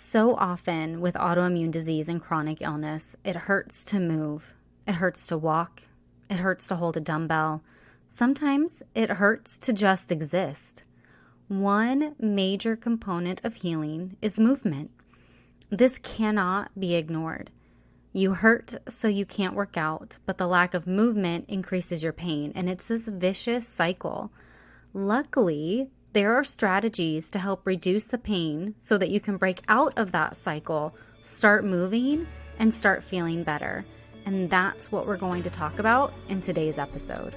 So often with autoimmune disease and chronic illness, it hurts to move. It hurts to walk. It hurts to hold a dumbbell. Sometimes it hurts to just exist. One major component of healing is movement. This cannot be ignored. You hurt so you can't work out, but the lack of movement increases your pain, and it's this vicious cycle. Luckily, there are strategies to help reduce the pain so that you can break out of that cycle, start moving, and start feeling better. And that's what we're going to talk about in today's episode.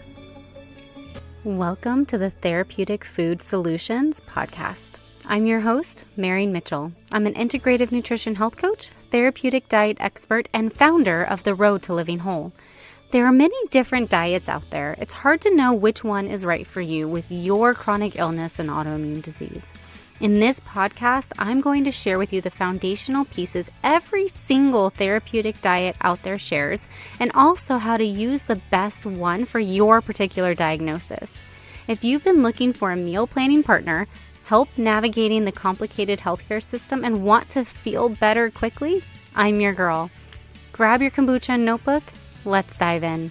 Welcome to the Therapeutic Food Solutions podcast. I'm your host, Marian Mitchell. I'm an integrative nutrition health coach, therapeutic diet expert, and founder of The Road to Living Whole. There are many different diets out there. It's hard to know which one is right for you with your chronic illness and autoimmune disease. In this podcast, I'm going to share with you the foundational pieces every single therapeutic diet out there shares, and also how to use the best one for your particular diagnosis. If you've been looking for a meal planning partner, help navigating the complicated healthcare system, and want to feel better quickly, I'm your girl. Grab your kombucha and notebook. Let's dive in.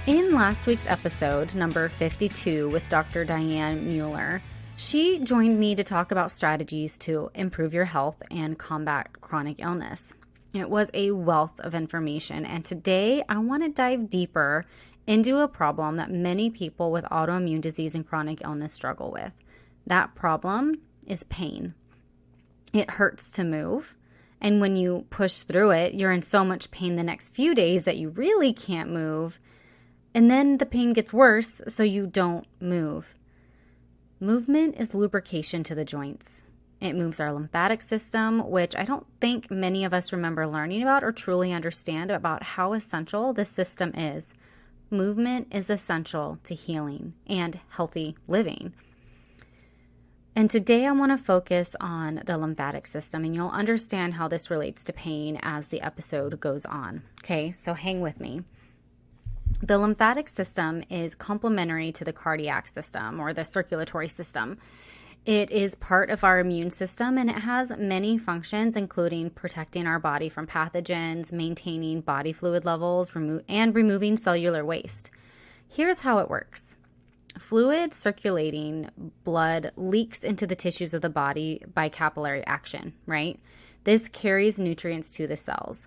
In last week's episode, number 52, with Dr. Diane Mueller, she joined me to talk about strategies to improve your health and combat chronic illness. It was a wealth of information, and today I want to dive deeper into a problem that many people with autoimmune disease and chronic illness struggle with. That problem is pain. It hurts to move. And when you push through it, you're in so much pain the next few days that you really can't move. And then the pain gets worse, so you don't move. Movement is lubrication to the joints. It moves our lymphatic system, which I don't think many of us remember learning about or truly understand about how essential this system is. Movement is essential to healing and healthy living. And today I want to focus on the lymphatic system, and you'll understand how this relates to pain as the episode goes on. Okay, so hang with me. The lymphatic system is complementary to the cardiac system or the circulatory system. It is part of our immune system, and it has many functions, including protecting our body from pathogens, maintaining body fluid levels, and removing cellular waste. Here's how it works. Fluid circulating blood leaks into the tissues of the body by capillary action, right? This carries nutrients to the cells.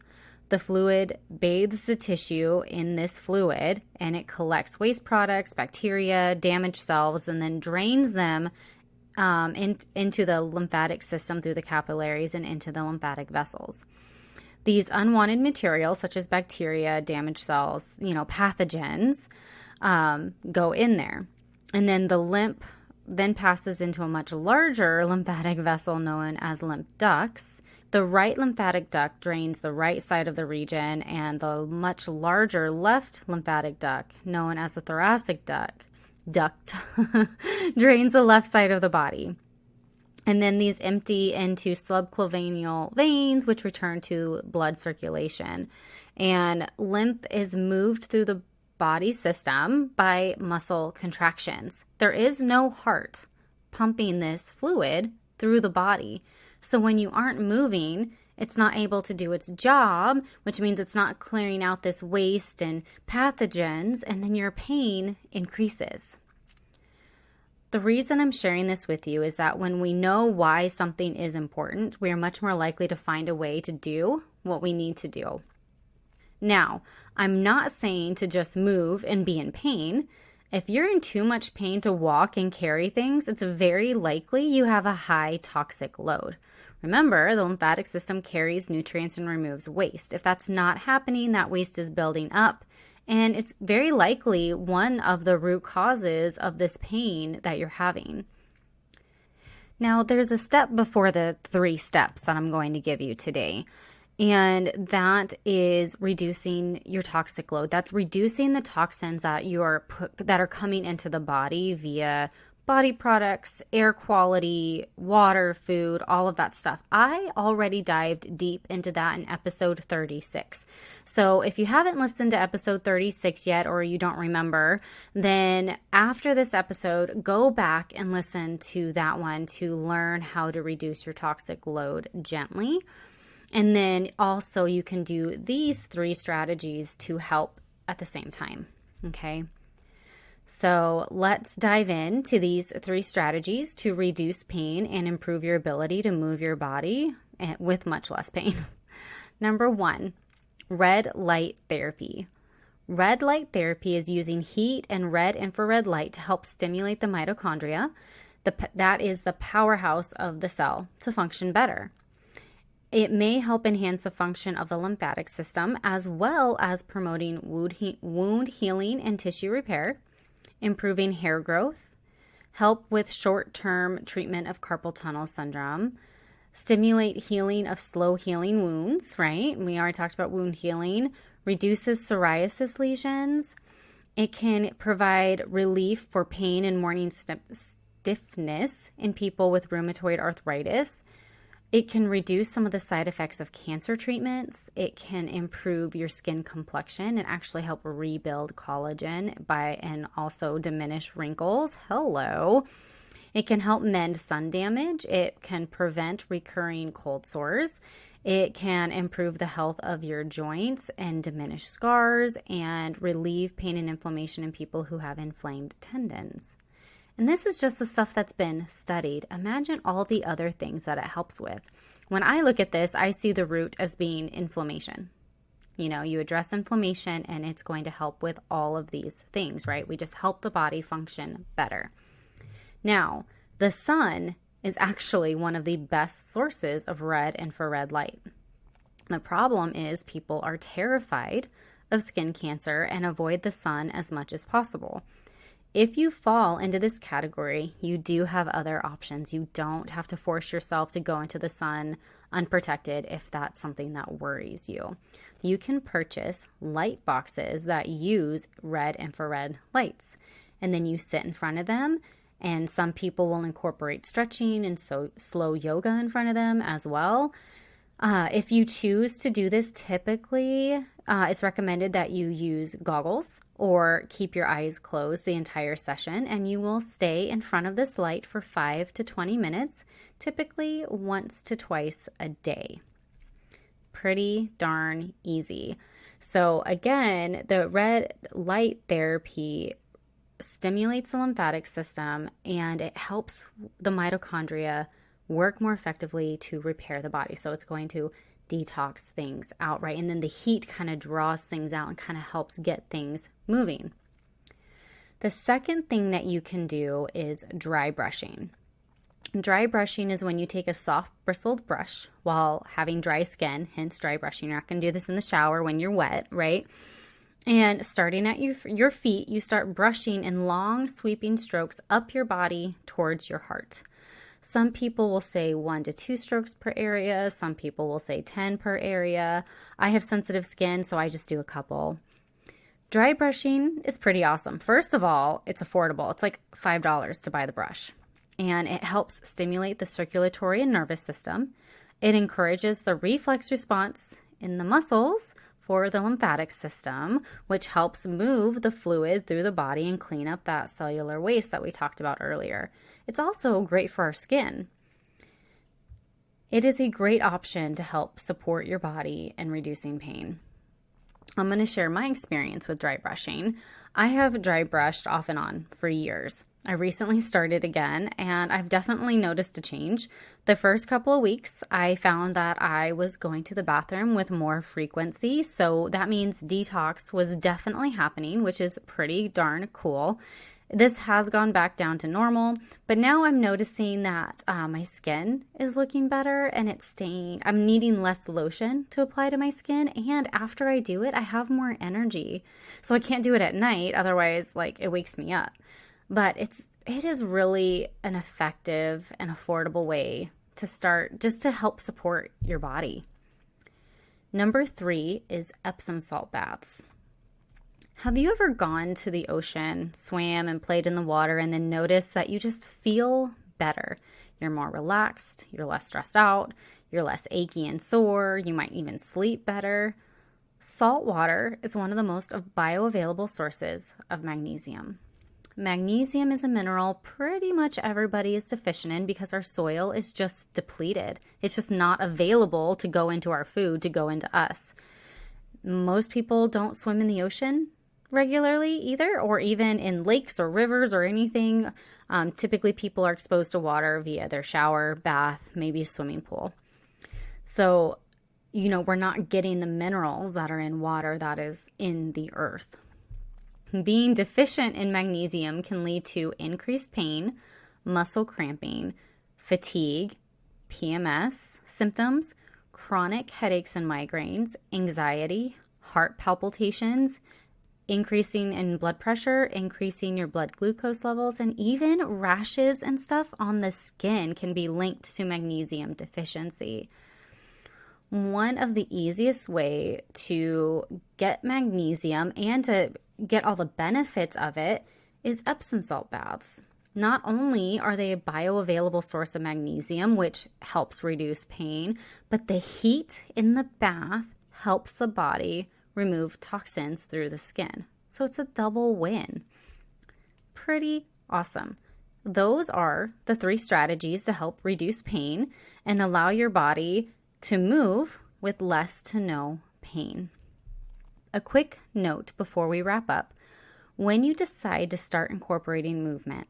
The fluid bathes the tissue in this fluid, and it collects waste products, bacteria, damaged cells, and then drains them into the lymphatic system through the capillaries and into the lymphatic vessels. These unwanted materials, such as bacteria, damaged cells, pathogens, go in there. And then the lymph then passes into a much larger lymphatic vessel known as lymph ducts. The right lymphatic duct drains the right side of the region, and the much larger left lymphatic duct, known as the thoracic duct, drains the left side of the body. And then these empty into subclavian veins, which return to blood circulation. And lymph is moved through the body system by muscle contractions. There is no heart pumping this fluid through the body. So when you aren't moving, it's not able to do its job, which means it's not clearing out this waste and pathogens, and then your pain increases. The reason I'm sharing this with you is that when we know why something is important, we are much more likely to find a way to do what we need to do. Now, I'm not saying to just move and be in pain. If you're in too much pain to walk and carry things, it's very likely you have a high toxic load. Remember, the lymphatic system carries nutrients and removes waste. If that's not happening, that waste is building up, and it's very likely one of the root causes of this pain that you're having. Now, there's a step before the 3 steps that I'm going to give you today. And that is reducing your toxic load. That's reducing the toxins that are coming into the body via body products, air quality, water, food, all of that stuff. I already dived deep into that in episode 36. So if you haven't listened to episode 36 yet, or you don't remember, then after this episode, go back and listen to that one to learn how to reduce your toxic load gently. And then also you can do these 3 strategies to help at the same time. Okay. So let's dive into these 3 strategies to reduce pain and improve your ability to move your body with much less pain. Number 1, red light therapy. Red light therapy is using heat and red infrared light to help stimulate the mitochondria. That is the powerhouse of the cell to function better. It may help enhance the function of the lymphatic system, as well as promoting wound healing and tissue repair, improving hair growth, help with short-term treatment of carpal tunnel syndrome, stimulate healing of slow healing wounds, right? We already talked about wound healing, reduces psoriasis lesions. It can provide relief for pain and morning stiffness in people with rheumatoid arthritis. It can reduce some of the side effects of cancer treatments. It can improve your skin complexion and actually help rebuild collagen and also diminish wrinkles. Hello. It can help mend sun damage. It can prevent recurring cold sores. It can improve the health of your joints and diminish scars and relieve pain and inflammation in people who have inflamed tendons. And this is just the stuff that's been studied. Imagine all the other things that it helps with. When I look at this, I see the root as being inflammation. You address inflammation and it's going to help with all of these things, right? We just help the body function better. Now, the sun is actually one of the best sources of red infrared light. The problem is people are terrified of skin cancer and avoid the sun as much as possible. If you fall into this category, you do have other options. You don't have to force yourself to go into the sun unprotected if that's something that worries you. You can purchase light boxes that use red infrared lights, and then you sit in front of them, and some people will incorporate stretching and slow yoga in front of them as well. If you choose to do this, typically it's recommended that you use goggles or keep your eyes closed the entire session, and you will stay in front of this light for 5 to 20 minutes, typically once to twice a day. Pretty darn easy. So again, the red light therapy stimulates the lymphatic system and it helps the mitochondria work more effectively to repair the body. So it's going to detox things out, right? And then the heat kind of draws things out and kind of helps get things moving. The second thing that you can do is dry brushing. Dry brushing is when you take a soft bristled brush while having dry skin, hence dry brushing. You're not going to do this in the shower when you're wet, right? And starting at your feet, you start brushing in long sweeping strokes up your body towards your heart. Some people will say 1 to 2 strokes per area. Some people will say 10 per area. I have sensitive skin, so I just do a couple. Dry brushing is pretty awesome. First of all, it's affordable. It's like $5 to buy the brush. And it helps stimulate the circulatory and nervous system. It encourages the reflex response in the muscles for the lymphatic system, which helps move the fluid through the body and clean up that cellular waste that we talked about earlier. It's also great for our skin. It is a great option to help support your body in reducing pain. I'm going to share my experience with dry brushing. I have dry brushed off and on for years. I recently started again, and I've definitely noticed a change. The first couple of weeks, I found that I was going to the bathroom with more frequency, so that means detox was definitely happening, which is pretty darn cool. This has gone back down to normal, but now I'm noticing that my skin is looking better and it's staying. I'm needing less lotion to apply to my skin, and after I do it, I have more energy. So I can't do it at night, otherwise it wakes me up. But it is really an effective and affordable way to start just to help support your body. Number 3 is Epsom salt baths. Have you ever gone to the ocean, swam and played in the water, and then noticed that you just feel better? You're more relaxed, you're less stressed out, you're less achy and sore, you might even sleep better. Salt water is one of the most bioavailable sources of magnesium. Magnesium is a mineral pretty much everybody is deficient in because our soil is just depleted. It's just not available to go into our food, to go into us. Most people don't swim in the ocean regularly either, or even in lakes or rivers or anything. Typically, people are exposed to water via their shower, bath, maybe swimming pool. So, we're not getting the minerals that are in water that is in the earth. Being deficient in magnesium can lead to increased pain, muscle cramping, fatigue, PMS symptoms, chronic headaches and migraines, anxiety, heart palpitations, increasing in blood pressure, increasing your blood glucose levels, and even rashes and stuff on the skin can be linked to magnesium deficiency. One of the easiest way to get magnesium and to get all the benefits of it is Epsom salt baths. Not only are they a bioavailable source of magnesium, which helps reduce pain, but the heat in the bath helps the body remove toxins through the skin. So it's a double win. Pretty awesome. Those are the 3 strategies to help reduce pain and allow your body to move with less to no pain. A quick note before we wrap up. When you decide to start incorporating movement,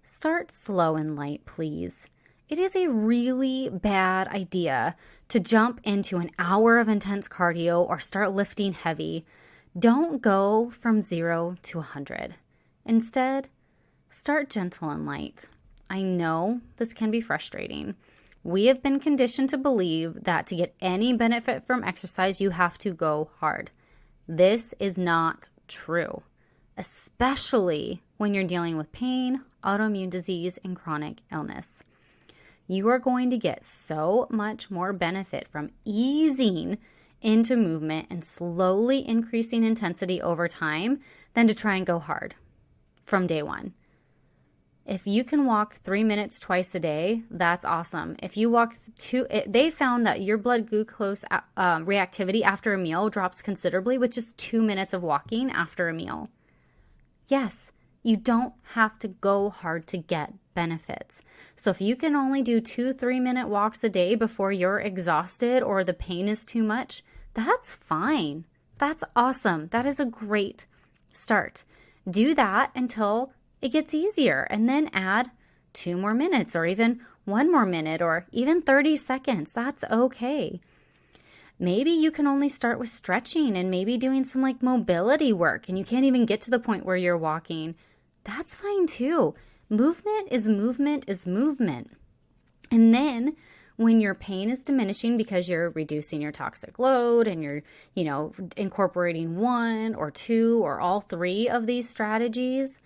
start slow and light, please. It is a really bad idea to jump into an hour of intense cardio or start lifting heavy. Don't go from 0 to 100. Instead, start gentle and light. I know this can be frustrating. We have been conditioned to believe that to get any benefit from exercise, you have to go hard. This is not true, especially when you're dealing with pain, autoimmune disease, and chronic illness. You are going to get so much more benefit from easing into movement and slowly increasing intensity over time than to try and go hard from day one. If you can walk 3 minutes twice a day, that's awesome. If you walk they found that your blood glucose reactivity after a meal drops considerably with just 2 minutes of walking after a meal. Yes, you don't have to go hard to get benefits. So if you can only do 2-3 minute walks a day before you're exhausted or the pain is too much, that's fine. That's awesome. That is a great start. Do that until it gets easier, and then add 2 more minutes or even 1 more minute or even 30 seconds. That's okay. Maybe you can only start with stretching and maybe doing some mobility work and you can't even get to the point where you're walking. That's fine too. Movement is movement is movement. And then when your pain is diminishing because you're reducing your toxic load and you're, incorporating 1 or 2 or all 3 of these strategies,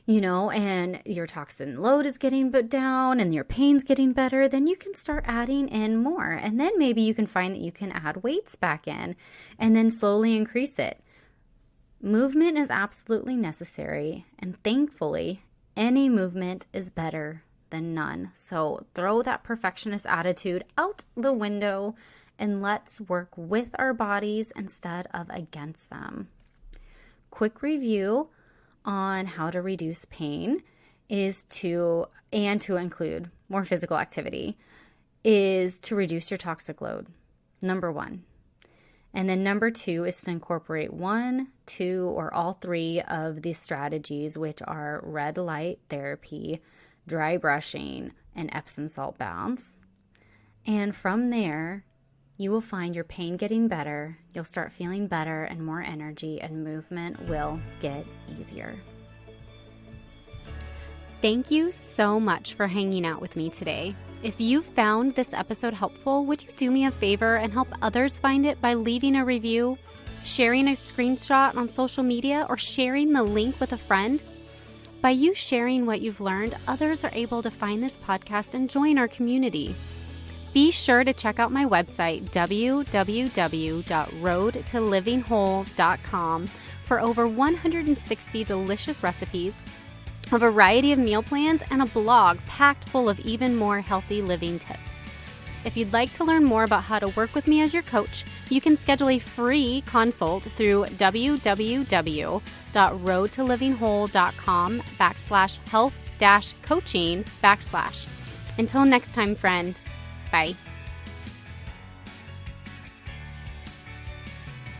and your toxin load is getting down and your pain's getting better, then you can start adding in more. And then maybe you can find that you can add weights back in and then slowly increase it. Movement is absolutely necessary, and thankfully, any movement is better than none. So throw that perfectionist attitude out the window and let's work with our bodies instead of against them. Quick review on how to reduce pain is to include more physical activity is to reduce your toxic load, number 1. And then number 2 is to incorporate 1, 2, or all 3 of these strategies, which are red light therapy, dry brushing, and Epsom salt baths. And from there, you will find your pain getting better, you'll start feeling better and more energy, and movement will get easier. Thank you so much for hanging out with me today. If you found this episode helpful, would you do me a favor and help others find it by leaving a review, sharing a screenshot on social media, or sharing the link with a friend? By you sharing what you've learned, others are able to find this podcast and join our community. Be sure to check out my website, www.roadtolivingwhole.com, for over 160 delicious recipes, a variety of meal plans, and a blog packed full of even more healthy living tips. If you'd like to learn more about how to work with me as your coach, you can schedule a free consult through www.roadtolivingwhole.com/health-coaching/. Until next time, friend. Bye.